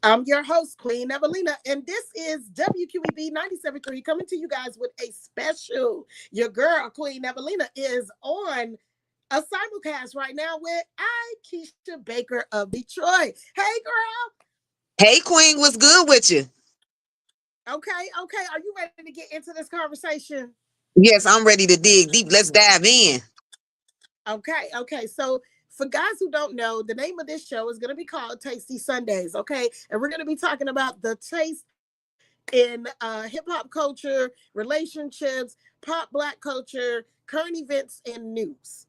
I'm your host, Queen Evelina, and this is WQEB 97.3 coming to you guys with a special. Your girl, Queen Evelina, is on a simulcast right now with IKEISHA Baker of Detroit. Hey, girl. Hey, Queen, what's good with you? Okay. Are you ready to get into this conversation? Yes, I'm ready to dig deep. Let's dive in. Okay. So, for guys who don't know, the name of this show is going to be called Tasty Sundays, okay? And we're going to be talking about the taste in hip hop culture, relationships, pop black culture, current events, and news.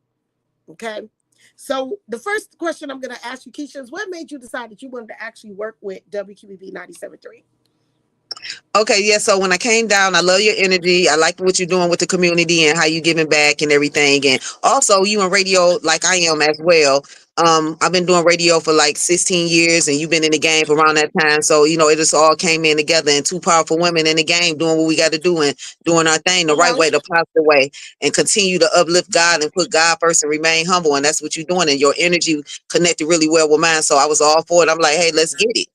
Okay. So the first question I'm going to ask you, Keisha, is what made you decide that you wanted to actually work with WQEB 97.3? Okay, yeah. So when I came down, I love your energy. I like what you're doing with the community and how you giving back and everything. And also, you in radio like I am as well. I've been doing radio for like 16 years, and you've been in the game for around that time. So it just all came in together, and two powerful women in the game doing what we got to do and doing our thing the right Uh-huh. way, the positive way, and continue to uplift God and put God first and remain humble. And that's what you're doing. And your energy connected really well with mine. So I was all for it. I'm like, hey, let's get it.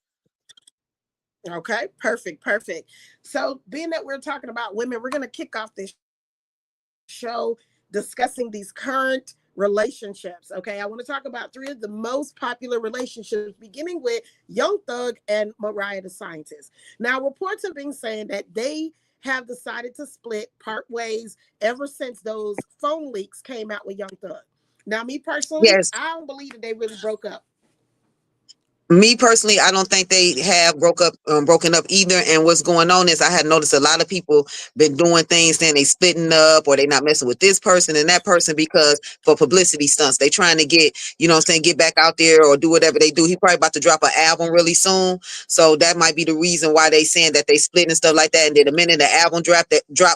Okay, perfect. So being that we're talking about women, we're going to kick off this show discussing these current relationships. Okay, I want to talk about three of the most popular relationships, beginning with Young Thug and Mariah the Scientist. Now, reports have been saying that they have decided to split, part ways, ever since those phone leaks came out with Young Thug. Now, me personally, Yes. I don't believe that they really broke up. Me personally, I don't think they have broken up either. And what's going on is I had noticed a lot of people been doing things saying they splitting up or they not messing with this person and that person because for publicity stunts. They trying to get, what I'm saying, get back out there or do whatever they do. He probably about to drop an album really soon. So that might be the reason why they saying that they split and stuff like that. And then the minute the album dropped,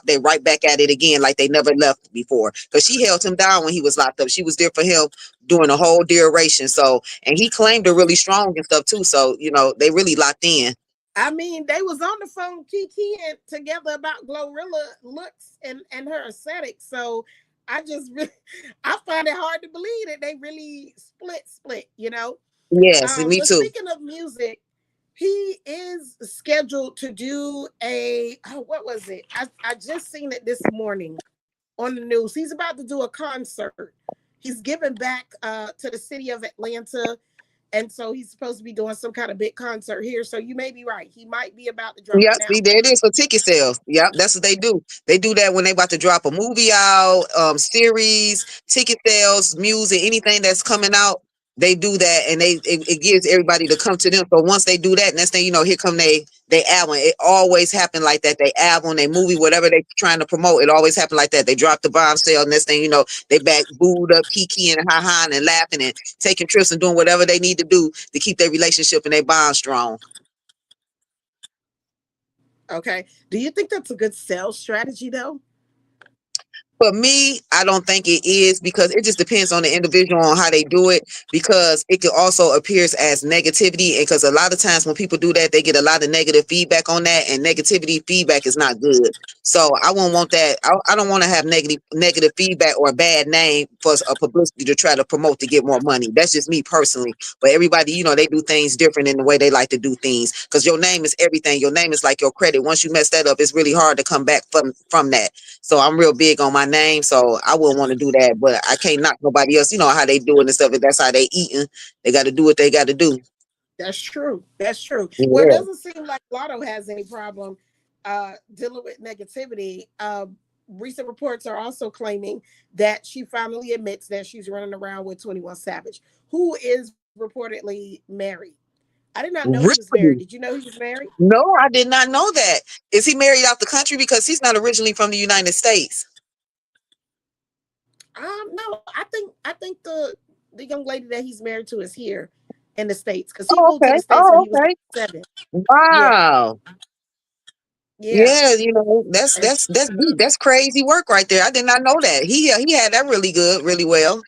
they right back at it again like they never left before. Because she held him down when he was locked up. She was there for him during the whole duration. So and he claimed her really strong and stuff too. So, they really locked in. I mean, they was on the phone kikiing together about Glorilla looks and her aesthetics. So I just really, I find it hard to believe that they really split. Yes, and me But too. speaking of music, he is scheduled to do what was it? I just seen it this morning on the news. He's about to do a concert. He's giving back to the city of Atlanta. And so he's supposed to be doing some kind of big concert here. So you may be right. He might be about to drop Yep, an see, album. there it is for ticket sales. Yep, that's what they do. They do that when they about to drop a movie out, series, ticket sales, music, anything that's coming out. They do that, and it gives everybody to come to them. So once they do that, next thing you know, here come they album. It always happened like that. They album, they movie, whatever they trying to promote, it always happened like that. They drop the bomb sale, next thing you know, they back booed up, kiki and ha and laughing and taking trips and doing whatever they need to do to keep their relationship and their bond strong. Okay. Do you think that's a good sales strategy though? For me, I don't think it is because it just depends on the individual on how they do it because it could also appears as negativity. And because a lot of times when people do that, they get a lot of negative feedback on that, and negativity feedback is not good. So I won't want that. I don't want to have negative feedback or a bad name for a publicity to try to promote to get more money. That's just me personally. But everybody, they do things different in the way they like to do things because your name is everything. Your name is like your credit. Once you mess that up, it's really hard to come back from that. So I'm real big on my name. So I wouldn't want to do that, but I can't knock nobody else. You know how they do it and stuff. If that's how they eating, they got to do what they got to do. That's true. That's true. Well, it Yeah. doesn't seem like Lotto has any problem dealing with negativity. Recent reports are also claiming that she finally admits that she's running around with 21 Savage, who is reportedly married. I did not know he was married. Did Really? you know he was married? No, I did not know that. Is he married out the country? Because he's not originally from the United States. No, I think the young lady that he's married to is here in the States because he Oh, moved to okay. the States when Oh, he was okay. like 7. Yeah, Wow. yeah. Yeah, that's And deep. That's crazy work right there. I did not know that. He had that really good, really well.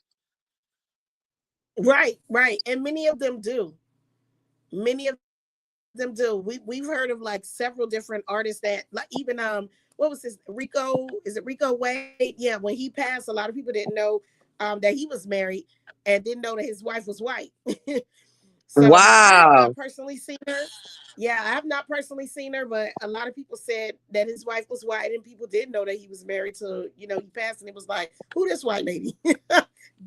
right. And many of them do. Many of them do. We've heard of like several different artists that like even what was his Rico? Is it Rico Wade? Yeah, when he passed, a lot of people didn't know that he was married and didn't know that his wife was white. So I have Wow. not personally seen her. Yeah, I have not personally seen her, but a lot of people said that his wife was white, and people did know that he was married to, he passed, and it was like, who this white lady?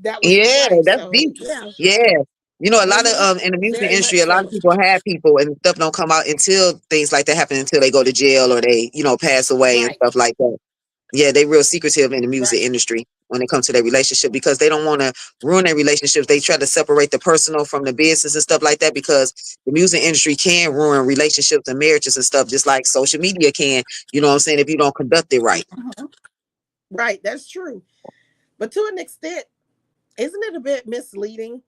That was his Yeah, wife. that's So deep. yeah, Yeah. You know, a lot of hmm in the music very industry, much a lot of so. people have people and stuff don't come out until things like that happen until they go to jail or they, pass away and Right, stuff like that. Yeah, they real secretive in the music right. industry when it comes to their relationship because they don't want to ruin their relationships. They try to separate the personal from the business and stuff like that because the music industry can ruin relationships and marriages and stuff, just like social media can, you know what I'm saying, if you don't conduct it right. Mhm. Right, that's true. But to an extent, isn't it a bit misleading?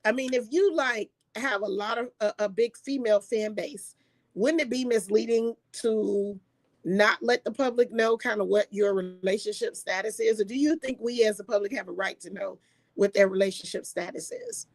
I mean, if you like have a lot of a big female fan base, wouldn't it be misleading to not let the public know kind of what your relationship status is? Or do you think we as the public have a right to know what their relationship status is?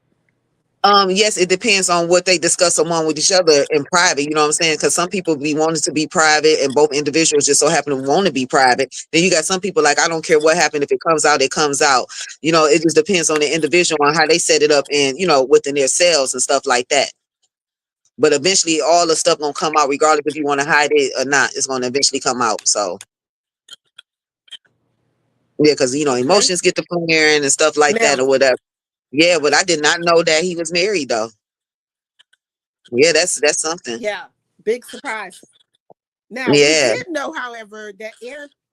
Yes, it depends on what they discuss among with each other in private. You know what I'm saying? Because some people be wanting to be private, and both individuals just so happen to want to be private. Then you got some people like I don't care what happened if it comes out, it comes out. You know, it just depends on the individual on how they set it up and within their selves and stuff like that. But eventually, all the stuff gonna come out, regardless if you want to hide it or not. It's gonna eventually come out. So yeah, because Okay. emotions get to flaring and stuff like that Now, or whatever. Yeah, but I did not know that he was married though. Yeah, that's something. yeah, big surprise. Now we Yeah. did know, however, that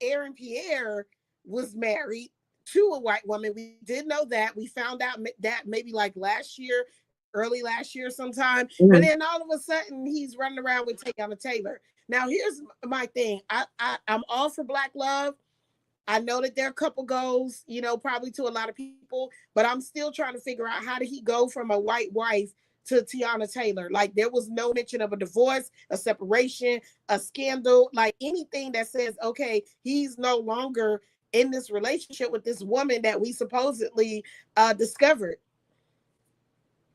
Aaron Pierre was married to a white woman. We did know that. We found out that maybe like last year, early last year sometime. But Mhm. then all of a sudden he's running around with Tayana Taylor. Now here's my thing. I'm all for black love. I know that there are a couple goals, probably to a lot of people, but I'm still trying to figure out how did he go from a white wife to Tiana Taylor? Like there was no mention of a divorce, a separation, a scandal, like anything that says, okay, he's no longer in this relationship with this woman that we supposedly discovered.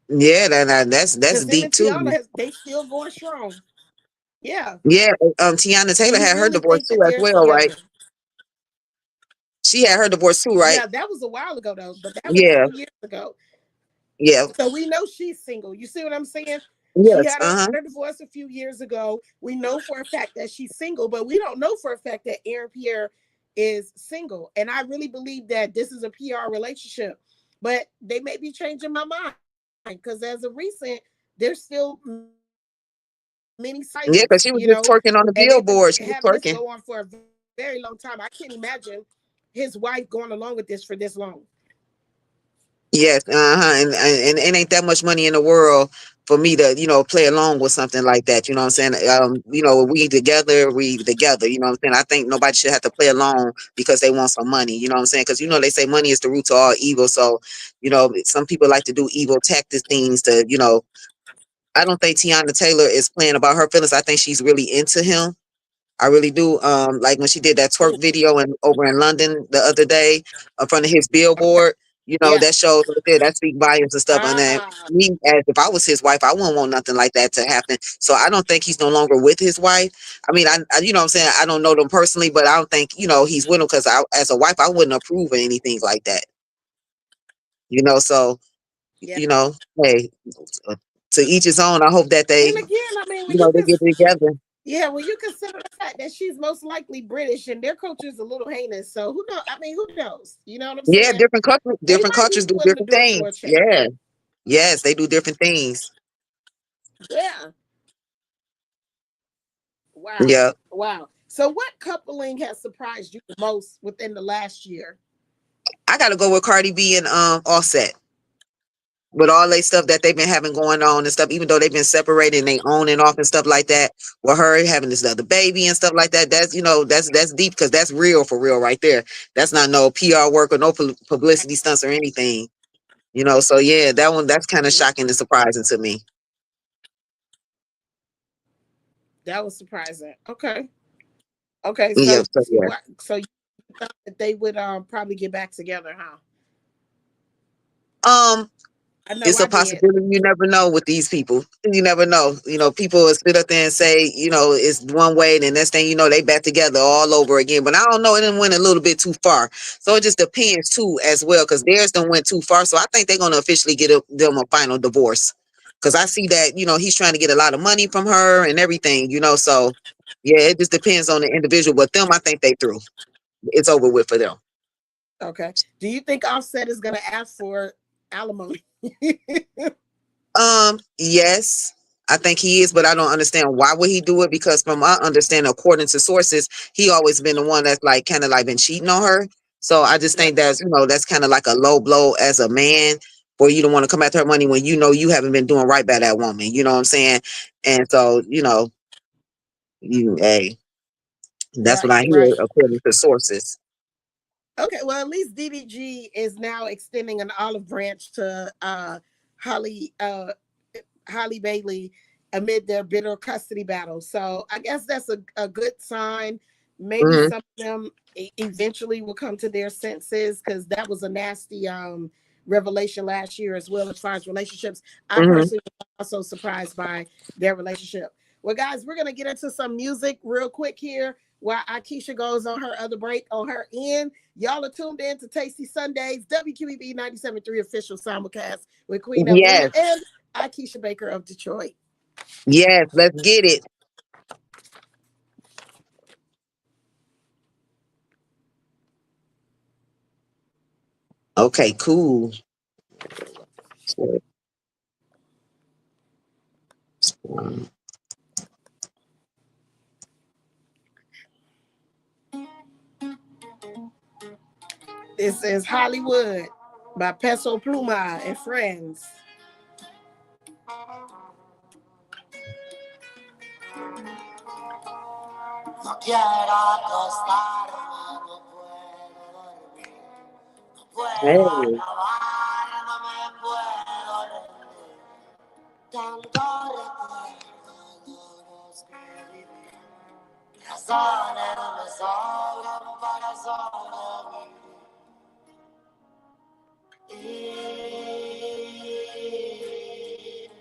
Yeah, that's Because him deep and too. Tiana, they still going strong. Yeah. Yeah, Tiana Do Taylor you had her really divorce think too that as they're well, right? together? She had her divorce too, right? Yeah, that was a while ago though, but that was a Yeah, few years ago. yeah, So we know she's single. You see what I'm saying? She yes, had her divorce a few years ago. We know for a fact that she's single, but we don't know for a fact that Aaron Pierre is single. And I really believe that this is a PR relationship. But they may be changing my mind because as of recent, there's still many sightings, yeah, because she and was they've just been twerking on the having this billboard. She go was on for a twerking. very long time. I can't imagine his wife going along with this for this long. Yes, and it ain't that much money in the world for me to, play along with something like that. You know what I'm saying? We together, we together. You know what I'm saying? I think nobody should have to play along because they want some money. You know what I'm saying? Because they say money is the root to all evil. So, some people like to do evil tactic things to, I don't think Tiana Taylor is playing about her feelings. I think she's really into him. I really do. Like when she did that Ooh, twerk video over in London the other day in front of his okay. billboard, Yeah. that shows right there, that speak volumes and stuff. And then Ah, me, as if I was his wife, I wouldn't want nothing like that to happen. So I don't think he's no longer with his wife. I mean, you know what I'm saying? I don't know them personally, but I don't think, he's with him because as a wife, I wouldn't approve of anything like that. So, yeah. you know, hey, uh, to each his own. I hope that Then they, again, I mean, they get together. when you consider the fact that she's most likely British and their culture is a little heinous, so who knows? I mean, who knows? You know what I'm Yeah, saying? They different might be cultures do willing to different do it for things. a check. Yeah. Yes, they do different things. Yeah. Wow. Yeah. Wow. So, what coupling has surprised you the most within the last year? I gotta go with Cardi B and Offset. With all they stuff that they've been having going on and stuff, even though they've been separated and they on and off and stuff like that, with her having this other baby and stuff like that, that's that's deep because that's real for real right there. That's not no PR work or no publicity stunts or anything. So yeah, that's kind of shocking and surprising to me. That was surprising. Okay. Okay. Yeah, So, so yeah. so you thought that they would probably get back together, huh? Um, I know it's a I did. possibility. You never know with these people. You never know. People will sit up there and say, it's one way, and the next thing you know, they back together all over again. But I don't know. It done went a little bit too far. So it just depends too, as well, because theirs done went too far. So I think they're gonna officially get them a final divorce. Because I see that, he's trying to get a lot of money from her and everything, so yeah, it just depends on the individual. But them, I think they through. It's over with for them. Okay. Do you think Offset is going to ask for alimony? Yes, I think he is, but I don't understand why would he do it, because from my understanding, according to sources, he always been the one that's like kind of like been cheating on her. So I just think that's, that's kind of like a low blow as a man for you to want to come after her money when you haven't been doing right by that woman. You know what I'm saying? And so, hey, that's what I Right, hear right. according to sources. Okay, well, at least DDG is now extending an olive branch to Holly Holly Bailey amid their bitter custody battle. So I guess that's a good sign. Maybe Mm-hmm. some of them eventually will come to their senses, because that was a nasty revelation last year as well as far as relationships. I Mm-hmm. personally was also surprised by their relationship. Well, guys, we're gonna get into some music real quick here while IKEISHA goes on her other break on her end. Y'all are tuned in to Tasty Sundays, WQEB 97.3 official simulcast with Queen Evelina Yes, and IKEISHA Baker of Detroit. yes, let's get it. Okay, cool. This is Hollywood by Peso Pluma and Friends. No quiero acostarme, no puedo dormir, no puedo Hey. acabar, no me puedo rendir. Tanto recuerdo los que viví, razones no me sobran para sobrevivir.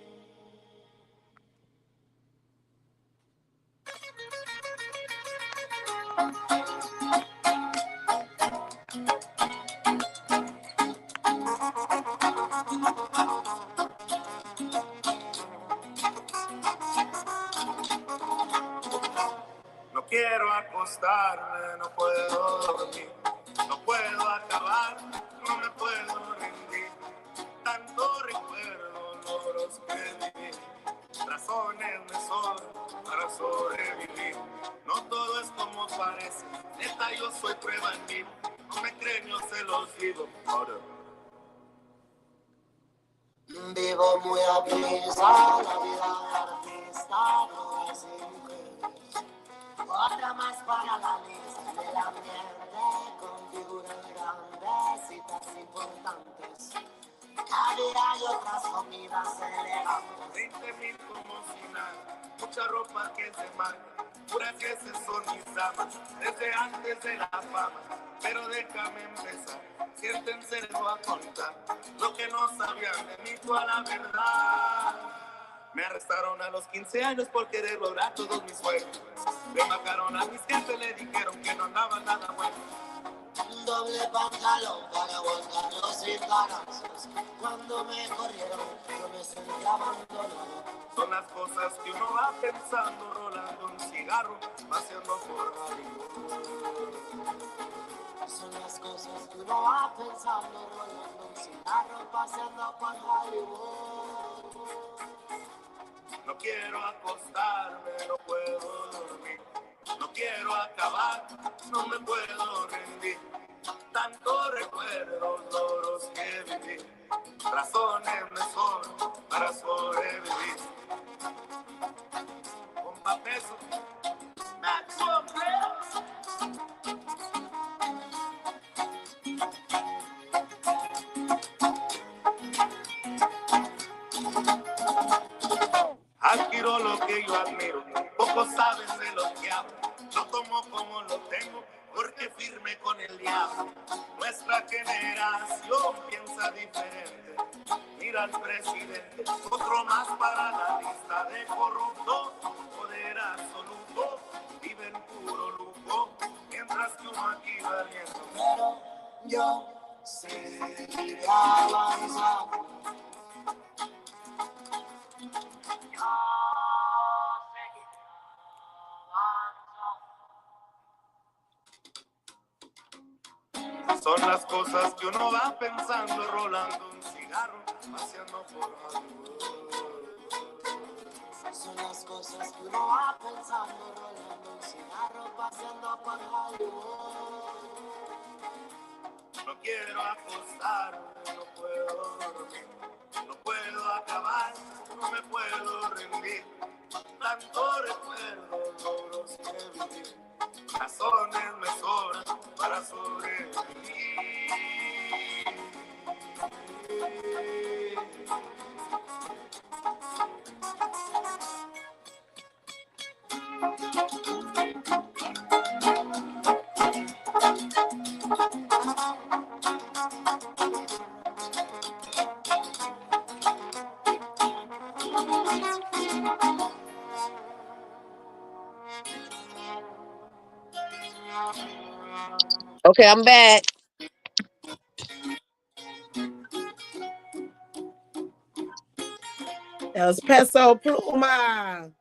No quiero acostarme, no puedo dormir, no puedo acabar, no me puedo rendir. Tanto recuerdo los que viví, razones me sobran para sobrevivir. No todo es como parece, neta yo soy prueba en vivo. No me creen, yo se los digo. Vivo muy a prisa, la vida de artista no es increíble. Otra más para la lista del ambiente, configuran grandes citas importantes. Había y otras comidas elegantes. 20,000 como si nada, mucha ropa que se marca, puras que se son mis damas, desde antes de la fama. Pero déjame empezar, siéntense, les voy a contar lo que no sabían de mí, toda la verdad. Me arrestaron a los 15 años por querer lograr todos mis sueños. Me bajaron a mis jefes, le dijeron que no andaba nada bueno. Doble pantalón para aguantar los cintarazos. Cuando me corrieron, yo me sentí abandonado. Son las cosas que uno va pensando, rolando un cigarro, paseando por Hollywood. Son las cosas que uno va pensando, rolando un cigarro, paseando por Hollywood. No quiero acostarme, no puedo dormir. No quiero acabar, no me puedo rendir. Tanto recuerdo los que viví. Razones me sobran para sobrevivir. Compa Peso, Maxwell Players. Admiro lo que yo admiro, pocos saben de lo que hablo. Lo tomo como lo tengo, porque firme con el diablo. Nuestra generación piensa diferente. Mira al presidente, otro más para la lista de corruptos. Poder absoluto, viven puro lujo, mientras que uno aquí valiendo. Pero yo seguiré avanzando. Son las cosas que uno va pensando, rolando un cigarro, paseando por Hollywood. Son las cosas que uno va pensando, rolando un cigarro, paseando por Hollywood. No quiero acostarme, no puedo dormir, no puedo acabar, no me puedo rendir. Tanto recuerdo, logros que viví, razones me sobran para sobrevivir. Okay, I'm back. That was Peso Pluma.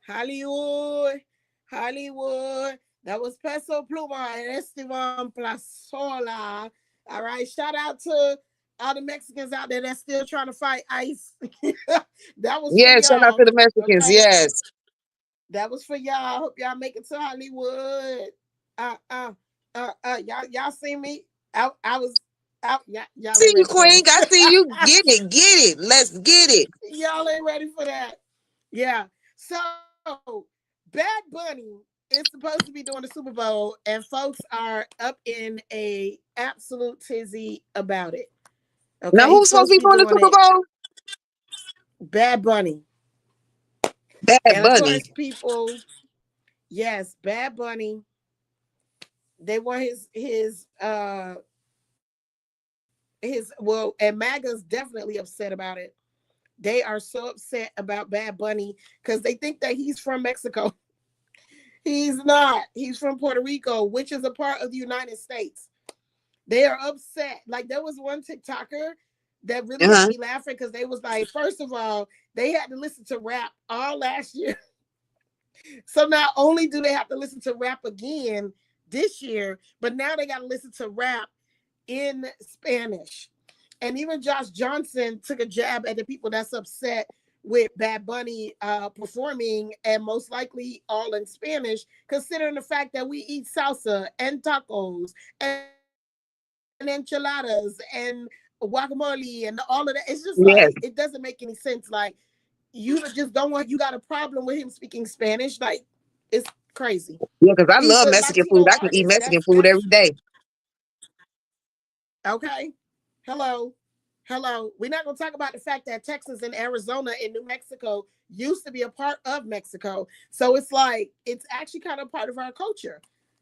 Hollywood. Hollywood. That was Peso Pluma and Esteban Plazola. All right. Shout out to all the Mexicans out there that's still trying to fight ICE. That was for Yeah, shout out to y'all. the Mexicans. Okay. Yes. That was for y'all. Hope y'all make it to Hollywood. Uh uh y'all see me? I was out. Y'all See ain't you, ready for Queen. I see you. that. Get it. Get it. Let's get it. Y'all ain't ready for that. Yeah. So Bad Bunny is supposed to be doing the Super Bowl, and folks are up in a absolute tizzy about it. Now, Okay, he's who's supposed supposed to to be be doing the doing Super it. Bowl? Bad Bunny, Bad and of Bunny. course, people, yes, Bad Bunny. They want his well, and MAGA's definitely upset about it. They are so upset about Bad Bunny because they think that he's from Mexico. He's not. He's from Puerto Rico, which is a part of the United States. They are upset. Like there was one TikToker that really had Uh-huh. me laughing because they was like, first of all, they had to listen to rap all last year. So not only do they have to listen to rap again this year, but now they got to listen to rap in Spanish. And even Josh Johnson took a jab at the people that's upset with Bad Bunny performing and most likely all in Spanish, considering the fact that we eat salsa and tacos and enchiladas and guacamole and all of that. It's just like it Yes. doesn't make any sense. Like you just don't want you got a problem with him speaking Spanish. Like it's crazy. Yeah, because I He's love a Mexican food. Latino I can eat artist. Mexican food That's every day. okay. Hello. Hello. We're not going to talk about the fact that Texas and Arizona and New Mexico used to be a part of Mexico. So it's like, it's actually kind of part of our culture.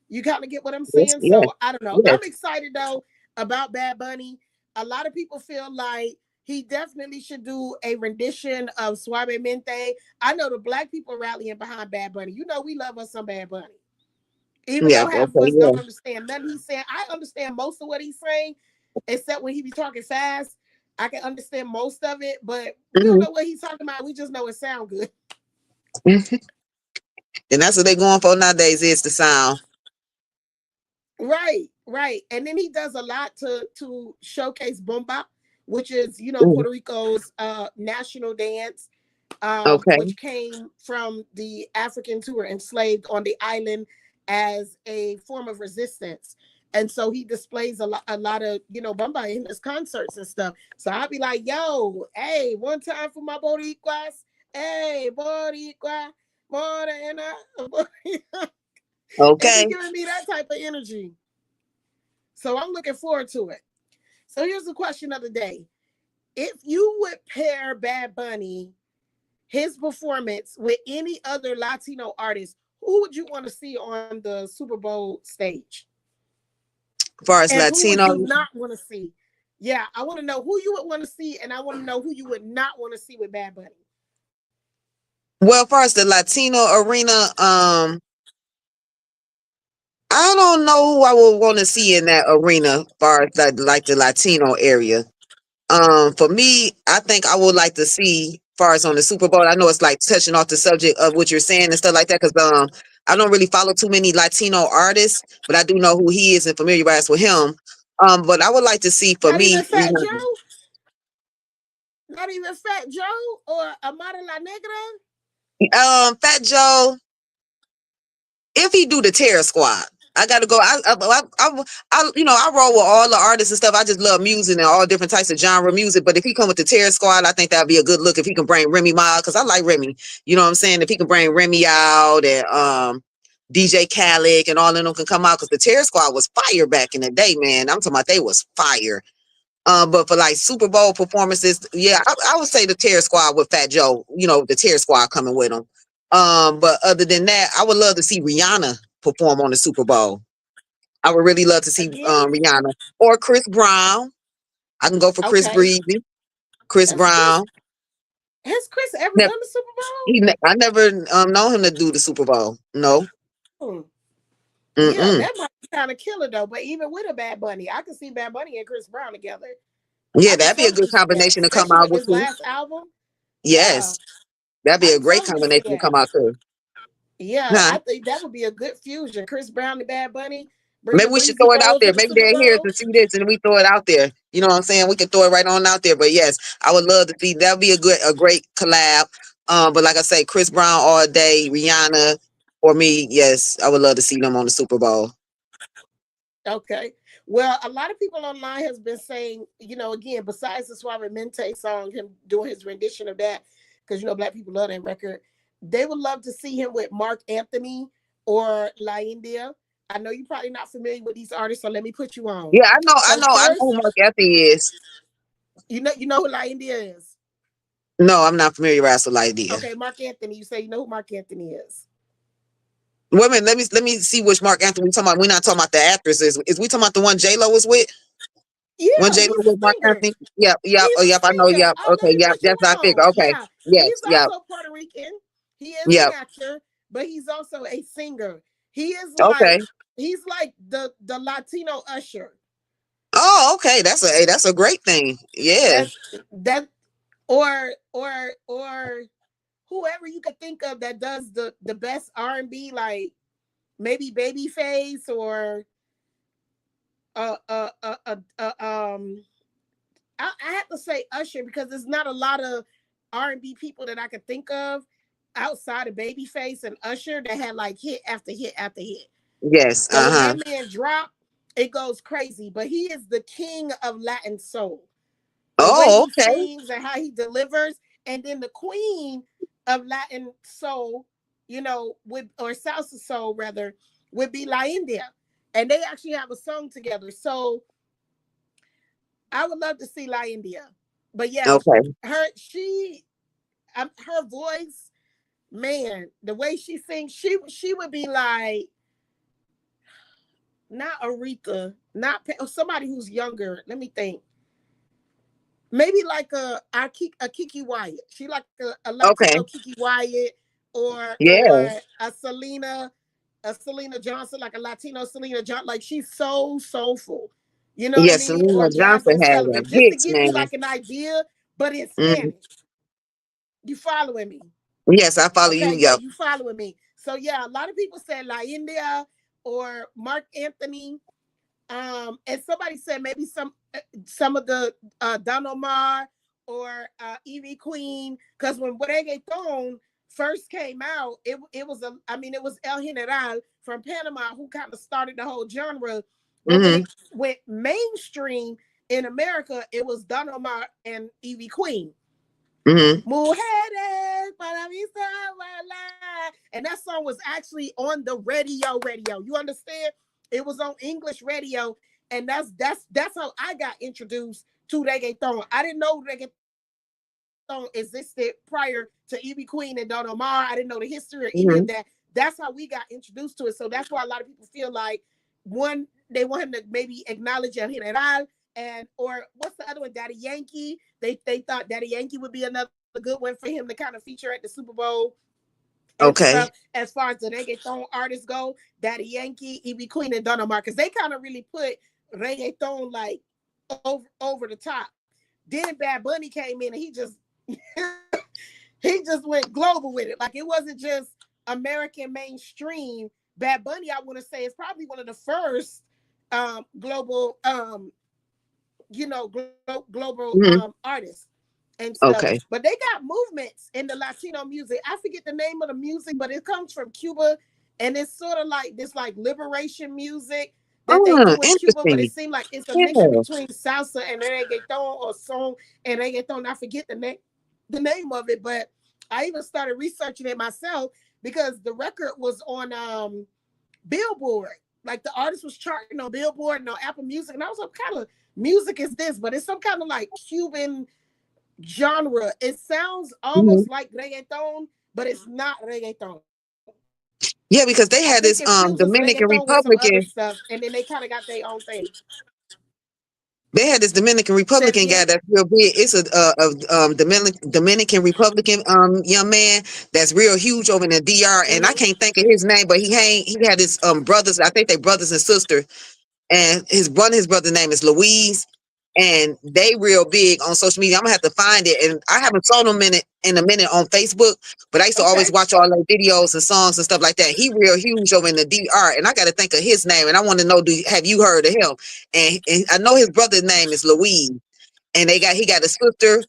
You kind of get what I'm Yes, saying? yes, So I don't know. yes. I'm excited though about Bad Bunny. A lot of people feel like he definitely should do a rendition of Suavemente. I know the black people rallying behind Bad Bunny. You know, we love us some Bad Bunny. Even Yeah, though half of okay, us yeah. don't understand nothing he's saying, I understand most of what he's saying, except when he be talking fast. I can understand most of it, but we don't Hmm. know what he's talking about. We just know it sounds good. And that's what they're going for nowadays is the sound. Right, right. And then he does a lot to showcase bomba, which is Mhm. Puerto Rico's national dance, Okay. which came from the Africans who were enslaved on the island as a form of resistance. And so he displays a lot of bomba in his concerts and stuff. So I'll be like, yo, hey, one time for my Boricuas, hey, Boricua, Morena. It be Okay. giving me that type of energy. So I'm looking forward to it. So here's the question of the day. If you would pair Bad Bunny, his performance, with any other Latino artist, who would you want to see on the Super Bowl stage? As far as And who would Latino, you not want to see? Yeah, I want to know who you would want to see, and I want to know who you would not want to see with Bad Bunny. well, as far as the Latino arena, I don't know who I would want to see in that arena, as far as like the Latino area. For me, I think I would like to see, far as on the Super Bowl. I know it's like touching off the subject of what you're saying and stuff like that, because I don't really follow too many Latino artists, but I do know who he is and familiarize with him. But I would like to see for Not me even Fat Joe? Not even Fat Joe or Amara La Negra? Fat Joe, if he do the Terror Squad, I gotta go. You know, I roll with all the artists and stuff. I just love music and all different types of genre music. But if he come with the Terror Squad, I think that'd be a good look. If he can bring Remy Ma, because I like Remy. You know what I'm saying? If he can bring Remy out and DJ Khaled and all of them can come out, because the Terror Squad was fire back in the day, man. I'm talking about they was fire. But for like Super Bowl performances, yeah, I would say the Terror Squad with Fat Joe. You know, the Terror Squad coming with him. But other than that, I would love to see Rihanna perform on the Super Bowl. I would really love to see Again? Rihanna or Chris Brown. I can go for Chris Okay. Breezy, Chris Has Chris, Brown. has Chris ever Ne- done the Super Bowl? I never know him to do the Super Bowl. No. Hmm. Yeah, Mm-mm. that might be kind of killer though. But even with a Bad Bunny, I could see Bad Bunny and Chris Brown together. Yeah, I could that'd be a good totally see that, combination to come especially out with with this too. last album. Yeah, Yes, that'd be I a could great totally see combination to that. come out too. Yeah, Huh? I think that would be a good fusion. Chris Brown and Bad Bunny, bring Maybe the we should Breezy throw it out Bros there. to the Maybe Super they're here Bowl. to see this and we throw it out there. You know what I'm saying? We can throw it right on out there. But yes, I would love to see that'd be a great collab. But like I say, Chris Brown all day, Rihanna or me, yes, I would love to see them on the Super Bowl. Okay. Well, a lot of people online has been saying, again, besides the Suave Mente song, him doing his rendition of that, because Black people love that record, they would love to see him with Mark Anthony or La India. I know you're probably not familiar with these artists, so let me put you on. Yeah, So I know first, who Mark Anthony is. you know who La India is. No, I'm not familiar with Russell idea. Okay, Mark Anthony. You say you know who Mark Anthony is. Wait a minute, let me see which Mark Anthony we talking about. We're not talking about the actresses. Is we talking about the one J Lo was with? One Yeah, J Lo he's with a Mark singer. Anthony? Yep, yep, He's oh a yep, I know, singer. yep. Oh, let Okay, me yep, put you that's I figure. on. Okay. Yeah, Yes, he's yep, also Puerto Rican. He is an yep. actor, but he's also a singer. He is Okay. he's like the Latino Usher. Oh, okay. That's a great thing. Yeah. That's that or whoever you could think of that does the best R&B, like maybe Babyface or uh uh uh uh, uh um I have to say Usher because there's not a lot of R&B people that I could think of outside of Babyface and Usher that had like hit after hit after hit. Yes. So when Uh-huh. that man dropped, it goes crazy. But he is the king of Latin soul. The way Oh, he okay. sings and how he delivers, and then the queen of Latin soul, with or salsa soul rather, would be La India, and they actually have a song together. So I would love to see La India, but yeah, Okay. her voice, man, the way she sings, she would be like not Aretha, not somebody who's younger. Let me think. Maybe like a Kiki Wyatt. She like a Okay. Latino Kiki Wyatt or Yeah. a Selena Johnson, like a Latino Selena Johnson. Like she's so soulful. You know what I Yes, mean? Selena Or Johnson Jasmine has a Sullivan. Just to hits, give you man. like an idea, but in Mm. Spanish. You following me? Yes, I follow you. Okay, yeah, Yep. you following me. So yeah, a lot of people said La India or Mark Anthony. And somebody said maybe some of the Don Omar or Evie Queen, because when Reggaeton first came out, it was El General from Panama who kind of started the whole genre. But when Mm-hmm. it went mainstream in America, it was Don Omar and Evie Queen. Mm-hmm. Mujeres para mí and that song was actually on the radio. You understand? It was on English radio, and that's how I got introduced to reggaeton. I didn't know reggaeton existed prior to Evie Queen and Don Omar. I didn't know the history or any Mm-hmm. of that. That's how we got introduced to it. So that's why a lot of people feel like one, they want him to maybe acknowledge El General, and or what's the other one, Daddy Yankee. They thought Daddy Yankee would be another good one for him to kind of feature at the Super Bowl and Okay. stuff. As far as the reggaeton artists go, Daddy Yankee, Evie Queen, and Don Omar, because they kind of really put reggaeton like over the top. Then Bad Bunny came in and he just he just went global with it. Like it wasn't just American mainstream. Bad Bunny, I want to say, is probably one of the first global global Mhm. artists and stuff. Okay. But they got movements in the Latino music. I forget the name of the music, but it comes from Cuba, and it's sort of like this like liberation music that they Oh, do in Cuba. But it interesting. seems like it's a mixture Yeah. between salsa and reggaeton or song and reggaeton. I forget the name of it, but I even started researching it myself because the record was on Billboard. Like the artist was charting on Billboard and on Apple Music, and I was like, "What kind of music is this?" But it's some kind of like Cuban genre. It sounds Mhm. almost like reggaeton, but it's not reggaeton. Yeah, because I they think had it this fuses Dominican reggaeton with some other Republican. stuff, and then they kind of got their own thing. They had this Dominican Say it Republican again. guy that's real big. It's a Dominican Republican young man that's real huge over in the DR, and I Mm-hmm. can't think of his name, but he had his brothers. I think they brothers and sister, and his brother's name is Louise, and they real big on social media. I'm gonna have to find it, and I haven't saw them in a minute on Facebook, but I used to always Okay. watch all their videos and songs and stuff like that. He real huge over in the DR, and I got to think of his name, and I want to know, have you heard of him? And I know his brother's name is Louise, and he got a sister,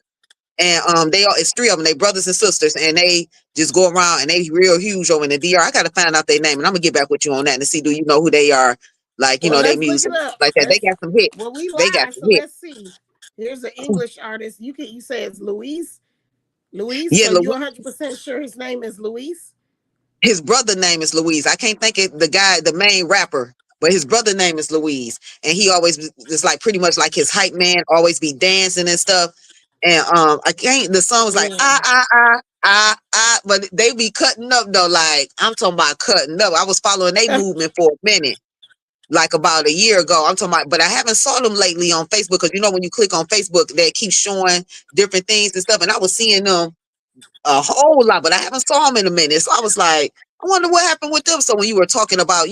and it's three of them. They brothers and sisters, and they just go around and they real huge over in the DR. I got to find out their name, and I'm gonna get back with you on that and see, do you know who they are? Like, Well, their let's look it music up. like that. They Let's. got some hits. Well, we They got live, some so hits. let's see. Here's an English artist. You say it's Louise. Louise. Yeah, So you 100% sure his name is Louise? his brother name is Louise. I can't think of the guy, the main rapper, but his brother name is Louise, and he always is like pretty much like his hype man, always be dancing and stuff. And I can't. The song was like Mm. but they be cutting up though. Like I'm talking about cutting up. I was following their movement for a minute, like about a year ago. I'm talking about, but I haven't saw them lately on Facebook because when you click on Facebook, they keep showing different things and stuff, and I was seeing them a whole lot, but I haven't saw them in a minute. So I was like, I wonder what happened with them. So when you were talking about,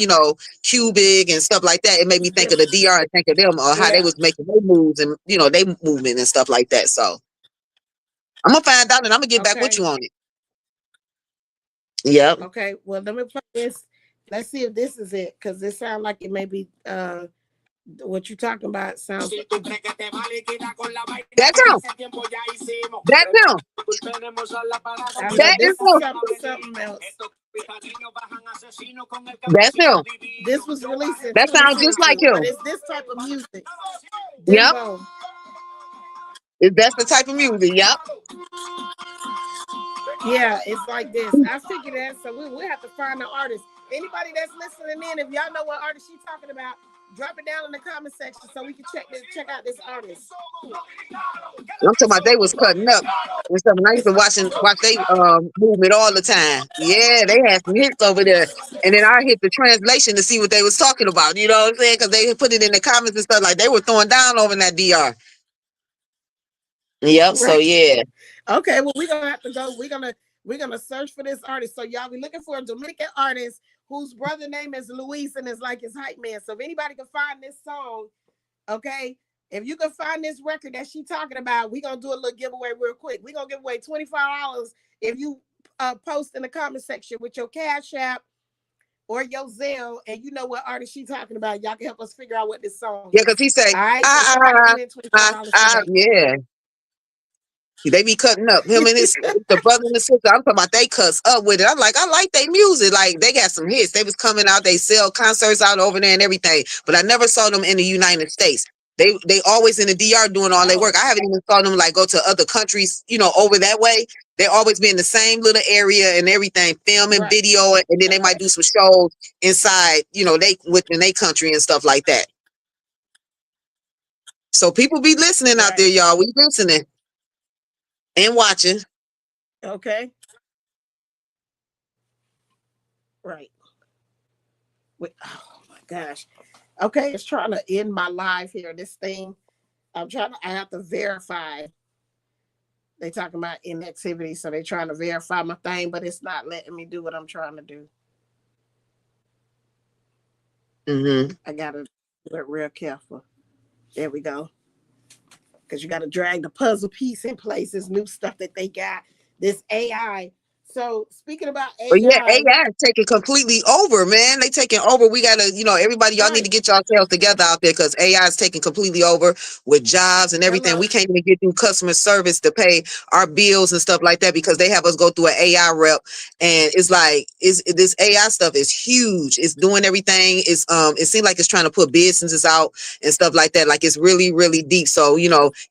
Cubic and stuff like that, it made me think of the DR and think of them or how they Yeah. was making their moves and, they movement and stuff like that. So I'm going to find out and I'm going to get back with Okay. you on it. Yep. Okay. Well, let me play this. Let's see if this is it, because it sounds like it may be what you're talking about. Sounds. That's him. That's him. I know That this is is him. something else. That's him. This was released in That sounds just like 2022, but him. it's this type of music. Yep. Dembo. That's the type of music. Yep. Yeah, it's like this. I figured that, so we have to find the artist. Anybody that's listening in, if y'all know what artist she's talking about, drop it down in the comment section so we can check out this artist. I'm talking about they was cutting up and stuff. And I used to watch they movement all the time. Yeah, they had some hits over there. And then I hit the translation to see what they was talking about. You know what I'm saying? Because they put it in the comments and stuff like they were throwing down over in that DR. Yep. So Right. yeah. Okay, well, we're gonna have to go. We're gonna search for this artist. So y'all be looking for a Dominican artist whose brother name is Luis and is like his hype man. So if anybody can find this song, okay, if you can find this record that she talking about, we're gonna do a little giveaway real quick. We're gonna give away $25 if you post in the comment section with your Cash App or your Zelle, and you know what artist she talking about. Y'all can help us figure out what this song Yeah, is. because he say, All right, so somebody can win $25 today. yeah. They be cutting up him and the brother and the sister. I'm talking about they cuts up with it. I'm like, I like their music. Like they got some hits. They was coming out. They sell concerts out over there and everything. But I never saw them in the United States. They always in the DR doing all their work. I haven't even saw them like go to other countries, over that way. They always be in the same little area and everything, filming, Right. video, and then they might do some shows inside, they within their country and stuff like that. So people be listening out there, y'all. We listening and watching. Okay. Right. Wait, oh my gosh. Okay, it's trying to end my live here. This thing, I have to verify. They talking about inactivity, so they trying to verify my thing, but it's not letting me do what I'm trying to do. Mm-hmm. I gotta do it real careful. There we go. Because you gotta drag the puzzle piece in place. This new stuff that they got, this AI So speaking about But yeah, AI, AI is taking completely over, man. They taking over. We gotta, everybody, y'all need to right? get yourselves together out there because AI is taking completely over with jobs and everything. Hello. We can't even get through customer service to pay our bills and stuff like that because they have us go through an AI rep, and it's like this AI stuff is huge. It's doing everything. It seems like it's trying to put businesses out and stuff like that. Like it's really, really deep. So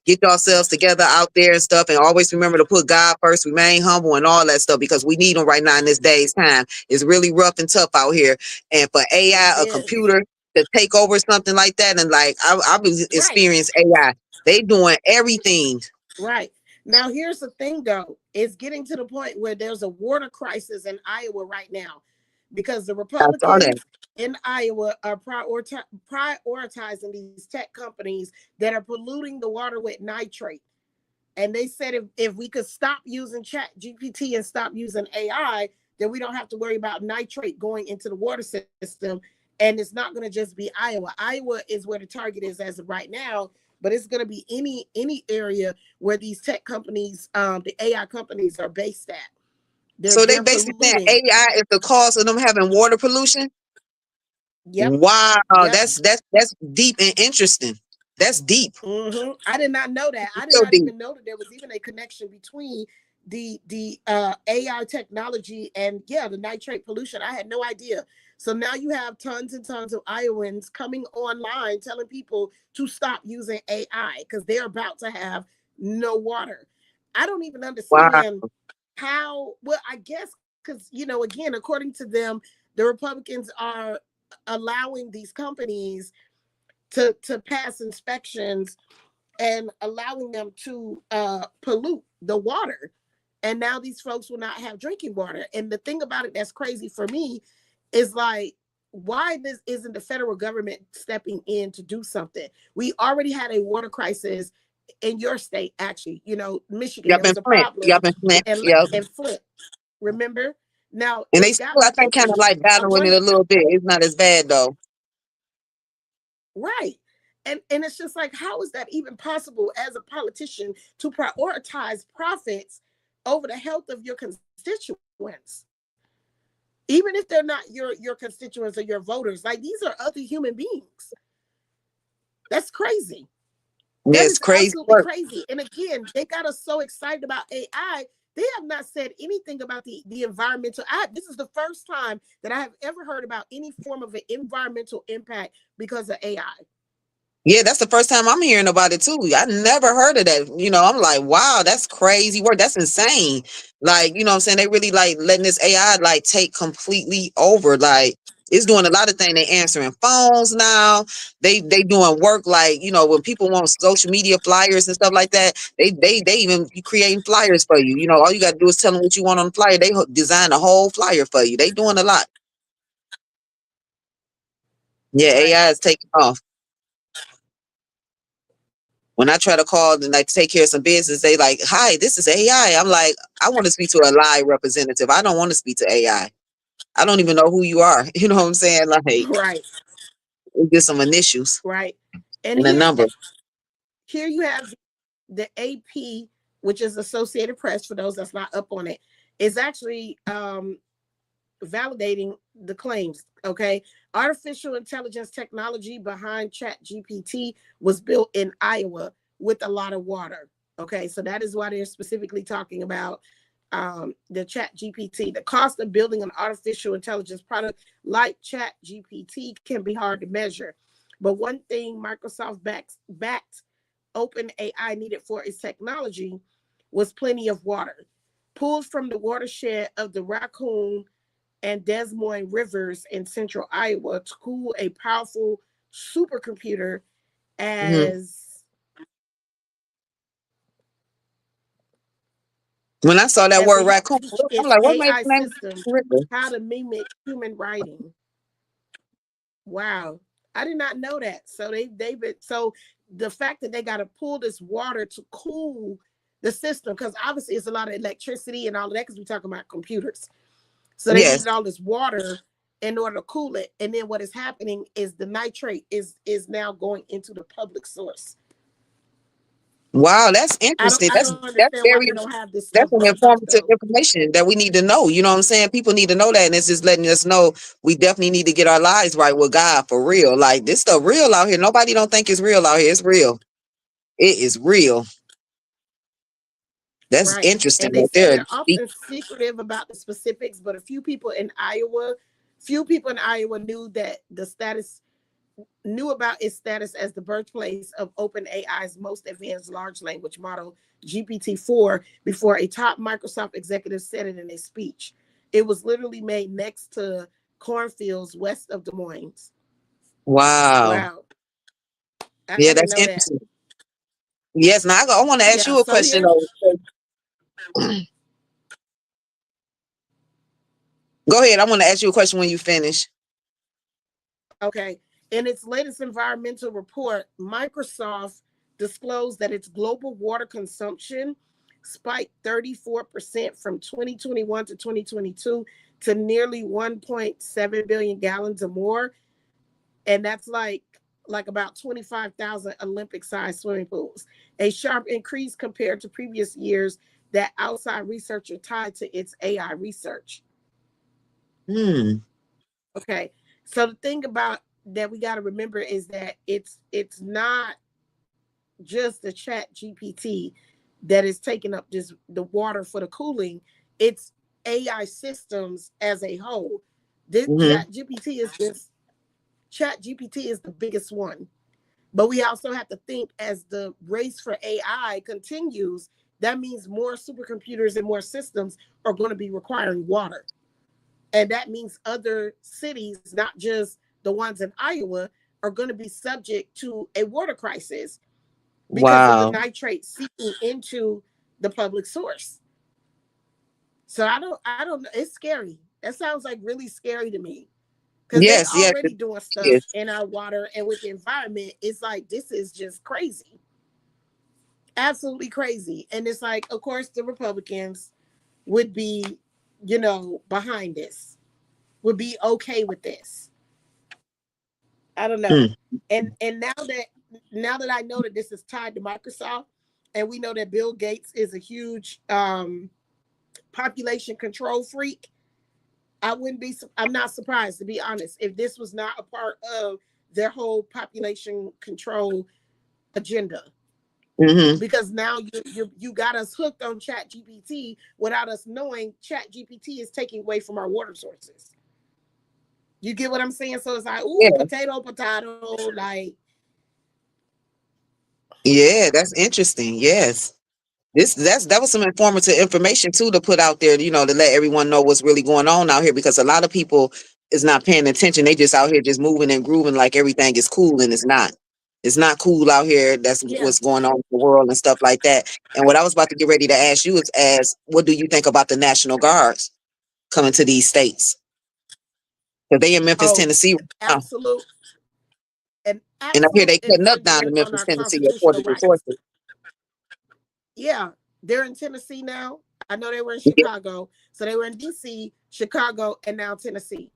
get yourselves together out there and stuff, and always remember to put God first. Remain humble and all that stuff because we need them right now in this day's time. It's really rough and tough out here, and for It AI, a is. computer to take over something like that, and like I've Right. experienced AI. They doing everything. Right. Now, here's the thing, though. It's getting to the point where there's a water crisis in Iowa right now because the I saw that. Republicans in Iowa are prioritizing these tech companies that are polluting the water with nitrate. And they said if we could stop using Chat GPT and stop using AI, then we don't have to worry about nitrate going into the water system. And it's not going to just be Iowa. Iowa is where the target is as of right now, but it's going to be any area where these tech companies, the AI companies, are based at. So they They're basically saying polluting. AI is the cause of them having water pollution. Yep. Wow, Yep. that's deep and interesting. That's deep. I did not know that. I did So not deep. even know that there was even a connection between the AI technology and the nitrate pollution. I had no idea. So now you have tons and tons of Iowans coming online telling people to stop using AI because they're about to have no water. I don't even Wow. understand how. Well, I guess because again, according to them, the Republicans are allowing these companies to pass inspections and allowing them to pollute the water. And now these folks will not have drinking water. And the thing about it that's crazy for me is like, why this isn't the federal government stepping in to do something? We already had a water crisis in your state, actually. Michigan, Yup, there and was a Flint. problem Yup, and Flint. in, Yep. in Flint. Remember? Now And they it still, got I think, kind of rectified. like I battling it wonder, a little bit. It's not as bad though. right. And it's just like, how is that even possible as a politician to prioritize profits over the health of your constituents? Even if they're not your constituents or your voters, like these are other human beings. That's crazy. Yeah, That it's is crazy absolutely work. crazy. And again, they got us so excited about AI. They have not said anything about the environmental. This is the first time that I have ever heard about any form of an environmental impact because of AI. Yeah, that's the first time I'm hearing about it too. I never heard of that. I'm like, wow, that's crazy work. That's insane. Like, what I'm saying? They really like letting this AI like take completely over. Like it's doing a lot of things. They answering phones now. They doing work like, when people want social media flyers and stuff like that, they even be creating flyers for you. All you gotta do is tell them what you want on the flyer. They design a whole flyer for you. They doing a lot. Yeah, Right. AI is taking off. When I try to call and like take care of some business, they like, hi, this is AI. I'm like, I want to speak to a live representative. I don't want to speak to AI. I don't even know who you are. You know what I'm saying? Like, Right. get some initials Right. And and a number. here you have the AP, which is Associated Press, for those that's not up on it, is actually validating the claims. Okay. Artificial intelligence technology behind Chat GPT was built in Iowa with a lot of water. Okay. So that is why they're specifically talking about the Chat GPT. The cost of building an artificial intelligence product like Chat GPT can be hard to measure. But one thing Microsoft backed OpenAI needed for its technology was plenty of water. Pulled from the watershed of the Raccoon and Des Moines rivers in central Iowa to cool a powerful supercomputer Hmm. as When I saw that as word it helped raccoon, teach I'm its like, what made AI the name system River? how to mimic human writing. Wow. I did not know that. So they've been, so the fact that they got to pull this water to cool the system, because obviously it's a lot of electricity and all of that, because we're talking about computers. So they Yes. needed all this water in order to cool it. And then what is happening is the nitrate is now going into the public source. Wow, that's interesting. I don't That's understand why very they don't have this stuff that's some bumped up informative though. information that we need to know. You know what I'm saying? People need to know that, and it's just letting us know we definitely need to get our lives right with God for real. Like this stuff real out here. Nobody don't think it's real out here. It's real. It is real. That's Right. interesting And they right say there. they're often secretive about the specifics, but few people in Iowa knew about its status as the birthplace of OpenAI's most advanced large language model, GPT-4, before a top Microsoft executive said it in a speech. It was literally made next to cornfields west of Des Moines. Wow. Wow. I Yeah, didn't that's know that. interesting. Yes. Now I want to ask Yeah. you a So question here's, though. Go ahead. I want to ask you a question when you finish. okay. In its latest environmental report, Microsoft disclosed that its global water consumption spiked 34% from 2021 to 2022 to nearly 1.7 billion gallons or more. And that's like about 25,000 Olympic-sized swimming pools. A sharp increase compared to previous years that outside researcher tied to its AI research. Hmm. Okay. So the thing about that we got to remember is that it's not just the chat GPT that is taking up this the water for the cooling. It's AI systems as a whole. This Mm-hmm. chat GPT is the biggest one. But we also have to think as the race for AI continues, that means more supercomputers and more systems are going to be requiring water. And that means other cities, not just the ones in Iowa, are going to be subject to a water crisis because of the Wow. nitrate seeping into the public source. So I don't know. It's scary. That sounds like really scary to me because they Yes. Yes. already doing stuff Yes. in our water and with the environment. It's like this is just crazy, absolutely crazy. And it's like, of course, the Republicans would be, behind this, would be okay with this. I don't know. Hmm. And now that I know that this is tied to Microsoft, and we know that Bill Gates is a huge population control freak, I'm not surprised, to be honest, if this was not a part of their whole population control agenda. Mm-hmm. Because now you got us hooked on Chat GPT without us knowing Chat GPT is taking away from our water sources. You get what I'm saying? So it's like, ooh, Yeah. potato, potato, like. Yeah. That's interesting. Yes. That was some informative information too to put out there, to let everyone know what's really going on out here because a lot of people is not paying attention. They just out here just moving and grooving like everything is cool and it's not. It's not cool out here. That's Yeah. what's going on in the world and stuff like that. And what I was about to get ready to ask you is what do you think about the National Guards coming to these states? Because they in Memphis, Oh, Tennessee right now. absolute an And up here absolute they cutting up down in infringement on Memphis, our Tennessee, constitutional according to rights. sources. Yeah, they're in Tennessee now. I know they were in Yeah. Chicago. So they were in DC, Chicago, and now Tennessee.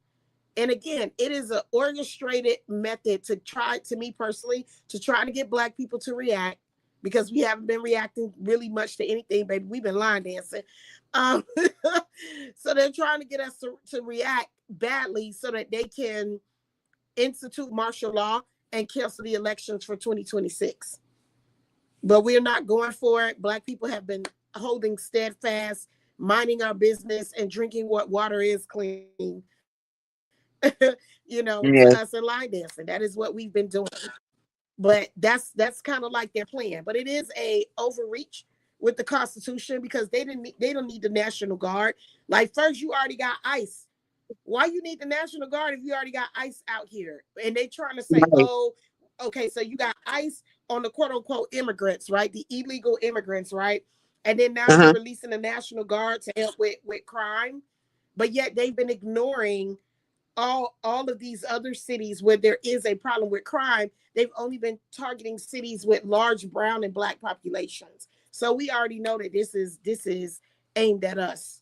And again, it is an orchestrated method to me personally, to try to get Black people to react because we haven't been reacting really much to anything, baby. We've been line dancing. Um, so they're trying to get us to react badly so that they can institute martial law and cancel the elections for 2026. But we're not going for it. Black people have been holding steadfast, minding our business, and drinking what water is clean. To us in line Yeah. dancing. That is what we've been doing. But that's kind of like their plan. But it is a overreach with the Constitution because they don't need the National Guard. Like first, you already got ICE. Why you need the National Guard if you already got ICE out here? And they trying to say, Right. oh, okay, so you got ICE on the quote unquote immigrants, right? The illegal immigrants, right? And then now you're Uh-huh. releasing the National Guard to help with crime. But yet they've been ignoring all of these other cities where there is a problem with crime. They've only been targeting cities with large brown and Black populations. So we already know that this is aimed at us.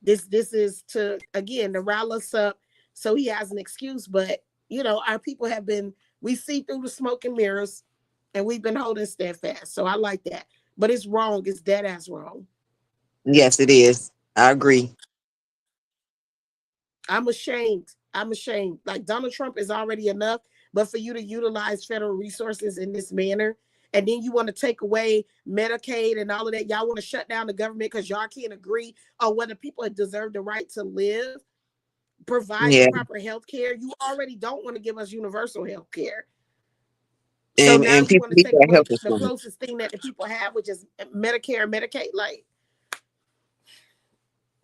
This is to, again, to rile us up so he has an excuse. But our people have been, we see through the smoke and mirrors. And we've been holding steadfast. So I like that. But it's wrong. It's dead ass wrong. Yes, it is. I agree. I'm ashamed. I'm ashamed. Like Donald Trump is already enough, but for you to utilize federal resources in this manner, and then you want to take away Medicaid and all of that. Y'all want to shut down the government because y'all can't agree on whether people deserve the right to live, provide the Yeah. proper health care. You already don't want to give us universal health care. So now And you people want to get take their away health the insurance. closest thing that the people have, which is Medicare and Medicaid. Like,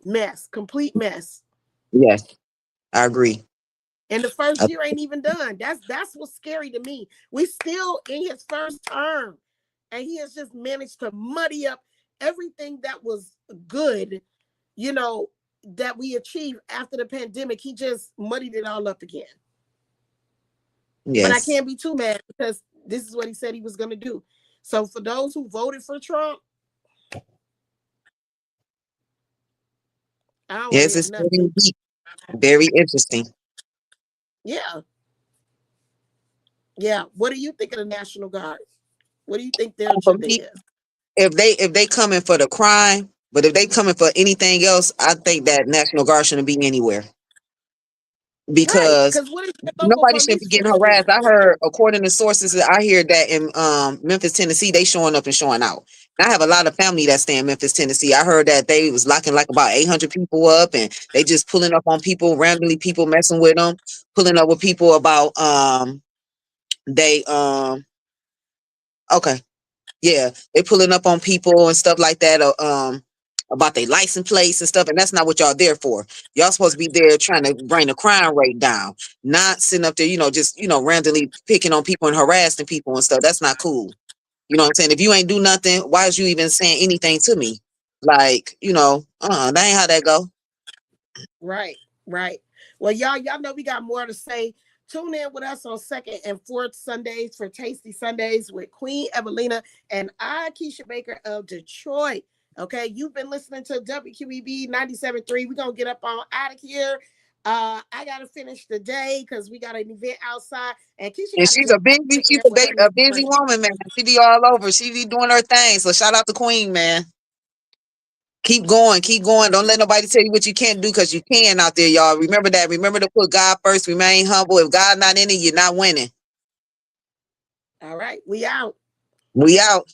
mess, complete mess. Yes, I agree. And the first year ain't even done. That's what's scary to me. We still in his first term, and he has just managed to muddy up everything that was good, you know, that we achieved after the pandemic. He just muddied it all up again. But I Yes. can't be too mad because this is what he said he was going to do. So for those who voted for Trump, I don't want to Yes, hear it's getting nothing. deep. Very interesting. Yeah, yeah. What do you think of the National Guard? What do you think their For agenda me, is? if they coming for the crime, but if they coming for anything else, I think that National Guard shouldn't be anywhere Right, because because what is your local nobody should be police getting force harassed. doing? I heard, according to sources, I hear that in Memphis, Tennessee, they showing up and showing out. And I have a lot of family that stay in Memphis, Tennessee. I heard that they was locking like about 800 people up, and they just pulling up on people randomly, people messing with them, pulling up with people about they okay, yeah, they pulling up on people and stuff like that. About their license plates and stuff, and that's not what y'all there for. Y'all supposed to be there trying to bring the crime rate down, not sitting up there, just randomly picking on people and harassing people and stuff. That's not cool. You know what I'm saying? If you ain't do nothing, why is you even saying anything to me? Like, that ain't how that go. Right, right. Well, y'all know we got more to say. Tune in with us on second and fourth Sundays for Tasty Sundays with Queen Evelina and I, Keisha Baker of Detroit. Okay, you've been listening to WQEB 97.3. We're gonna get up on out of here. I gotta finish the day because we got an event outside, and Keisha And gotta she's get a up off busy, the she's air with her a next busy one. woman, man. She be all over. She be doing her thing. So shout out to Queen, man. Keep going, keep going. Don't let nobody tell you what you can't do because you can out there, y'all. Remember that. Remember to put God first. Remain humble. If God not in it, you're not winning. All right, we out. We out.